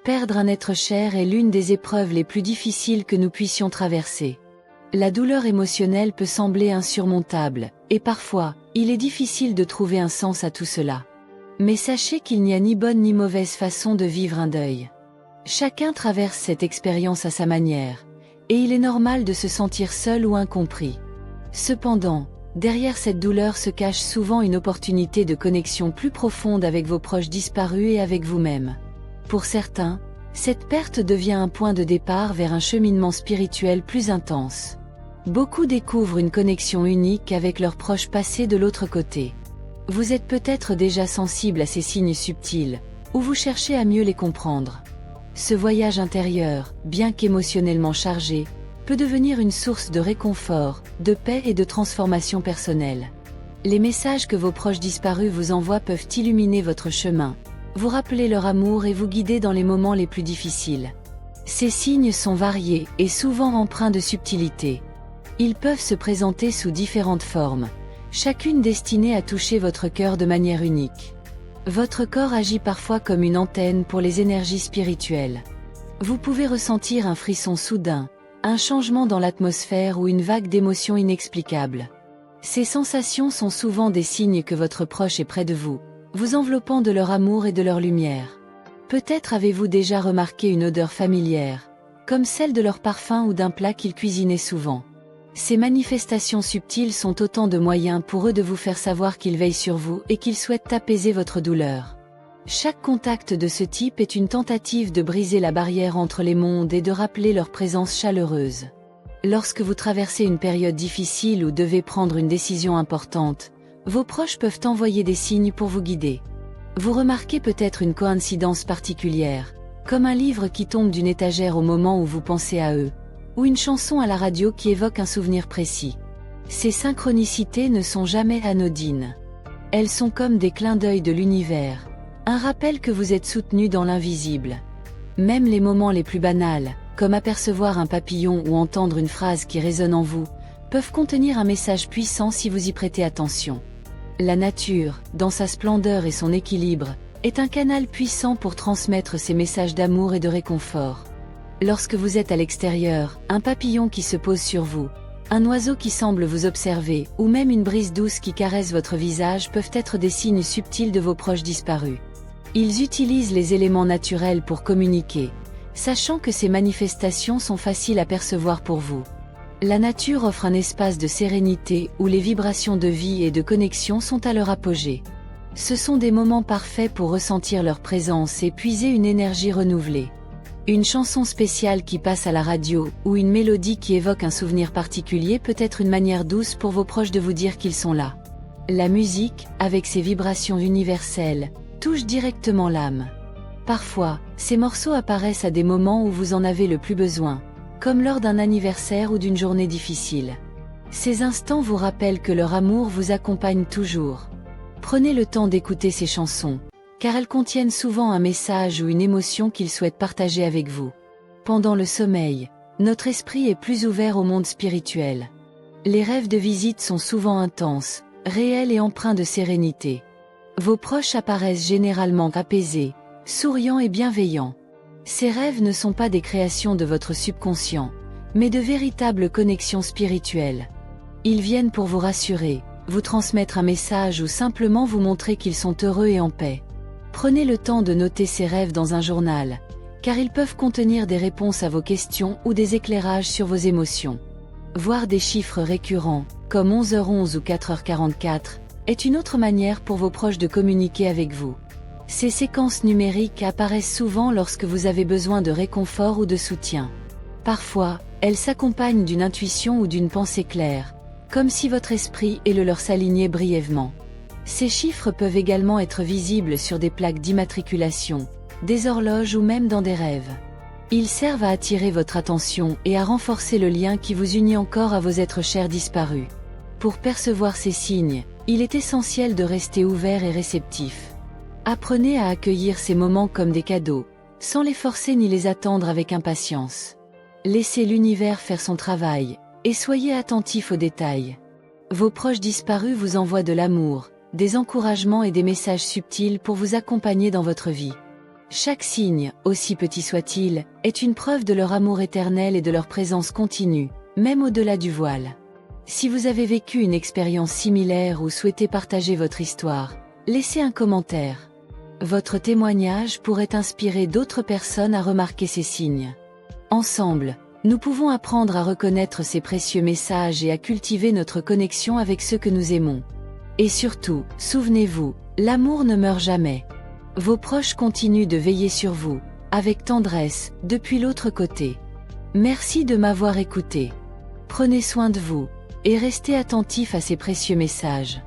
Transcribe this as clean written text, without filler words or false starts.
Perdre un être cher est l'une des épreuves les plus difficiles que nous puissions traverser. La douleur émotionnelle peut sembler insurmontable, et parfois, il est difficile de trouver un sens à tout cela. Mais sachez qu'il n'y a ni bonne ni mauvaise façon de vivre un deuil. Chacun traverse cette expérience à sa manière, et il est normal de se sentir seul ou incompris. Cependant, derrière cette douleur se cache souvent une opportunité de connexion plus profonde avec vos proches disparus et avec vous-même. Pour certains, cette perte devient un point de départ vers un cheminement spirituel plus intense. Beaucoup découvrent une connexion unique avec leurs proches passés de l'autre côté. Vous êtes peut-être déjà sensible à ces signes subtils, ou vous cherchez à mieux les comprendre. Ce voyage intérieur, bien qu'émotionnellement chargé, peut devenir une source de réconfort, de paix et de transformation personnelle. Les messages que vos proches disparus vous envoient peuvent illuminer votre chemin, vous rappeler leur amour et vous guider dans les moments les plus difficiles. Ces signes sont variés et souvent empreints de subtilité. Ils peuvent se présenter sous différentes formes, chacune destinée à toucher votre cœur de manière unique. Votre corps agit parfois comme une antenne pour les énergies spirituelles. Vous pouvez ressentir un frisson soudain, un changement dans l'atmosphère ou une vague d'émotions inexplicables. Ces sensations sont souvent des signes que votre proche est près de vous, vous enveloppant de leur amour et de leur lumière. Peut-être avez-vous déjà remarqué une odeur familière, comme celle de leur parfum ou d'un plat qu'ils cuisinaient souvent. Ces manifestations subtiles sont autant de moyens pour eux de vous faire savoir qu'ils veillent sur vous et qu'ils souhaitent apaiser votre douleur. Chaque contact de ce type est une tentative de briser la barrière entre les mondes et de rappeler leur présence chaleureuse. Lorsque vous traversez une période difficile ou devez prendre une décision importante, vos proches peuvent envoyer des signes pour vous guider. Vous remarquez peut-être une coïncidence particulière, comme un livre qui tombe d'une étagère au moment où vous pensez à eux, ou une chanson à la radio qui évoque un souvenir précis. Ces synchronicités ne sont jamais anodines. Elles sont comme des clins d'œil de l'univers, un rappel que vous êtes soutenu dans l'invisible. Même les moments les plus banals, comme apercevoir un papillon ou entendre une phrase qui résonne en vous, peuvent contenir un message puissant si vous y prêtez attention. La nature, dans sa splendeur et son équilibre, est un canal puissant pour transmettre ces messages d'amour et de réconfort. Lorsque vous êtes à l'extérieur, un papillon qui se pose sur vous, un oiseau qui semble vous observer, ou même une brise douce qui caresse votre visage peuvent être des signes subtils de vos proches disparus. Ils utilisent les éléments naturels pour communiquer, sachant que ces manifestations sont faciles à percevoir pour vous. La nature offre un espace de sérénité où les vibrations de vie et de connexion sont à leur apogée. Ce sont des moments parfaits pour ressentir leur présence et puiser une énergie renouvelée. Une chanson spéciale qui passe à la radio, ou une mélodie qui évoque un souvenir particulier peut être une manière douce pour vos proches de vous dire qu'ils sont là. La musique, avec ses vibrations universelles, touche directement l'âme. Parfois, ces morceaux apparaissent à des moments où vous en avez le plus besoin, comme lors d'un anniversaire ou d'une journée difficile. Ces instants vous rappellent que leur amour vous accompagne toujours. Prenez le temps d'écouter ces chansons, car elles contiennent souvent un message ou une émotion qu'ils souhaitent partager avec vous. Pendant le sommeil, notre esprit est plus ouvert au monde spirituel. Les rêves de visite sont souvent intenses, réels et empreints de sérénité. Vos proches apparaissent généralement apaisés, souriants et bienveillants. Ces rêves ne sont pas des créations de votre subconscient, mais de véritables connexions spirituelles. Ils viennent pour vous rassurer, vous transmettre un message ou simplement vous montrer qu'ils sont heureux et en paix. Prenez le temps de noter ces rêves dans un journal, car ils peuvent contenir des réponses à vos questions ou des éclairages sur vos émotions. Voir des chiffres récurrents, comme 11h11 ou 4h44, est une autre manière pour vos proches de communiquer avec vous. Ces séquences numériques apparaissent souvent lorsque vous avez besoin de réconfort ou de soutien. Parfois, elles s'accompagnent d'une intuition ou d'une pensée claire, comme si votre esprit et le leur s'alignaient brièvement. Ces chiffres peuvent également être visibles sur des plaques d'immatriculation, des horloges ou même dans des rêves. Ils servent à attirer votre attention et à renforcer le lien qui vous unit encore à vos êtres chers disparus. Pour percevoir ces signes, il est essentiel de rester ouvert et réceptif. Apprenez à accueillir ces moments comme des cadeaux, sans les forcer ni les attendre avec impatience. Laissez l'univers faire son travail, et soyez attentifs aux détails. Vos proches disparus vous envoient de l'amour, des encouragements et des messages subtils pour vous accompagner dans votre vie. Chaque signe, aussi petit soit-il, est une preuve de leur amour éternel et de leur présence continue, même au-delà du voile. Si vous avez vécu une expérience similaire ou souhaitez partager votre histoire, laissez un commentaire. Votre témoignage pourrait inspirer d'autres personnes à remarquer ces signes. Ensemble, nous pouvons apprendre à reconnaître ces précieux messages et à cultiver notre connexion avec ceux que nous aimons. Et surtout, souvenez-vous, l'amour ne meurt jamais. Vos proches continuent de veiller sur vous, avec tendresse, depuis l'autre côté. Merci de m'avoir écouté. Prenez soin de vous, et restez attentifs à ces précieux messages.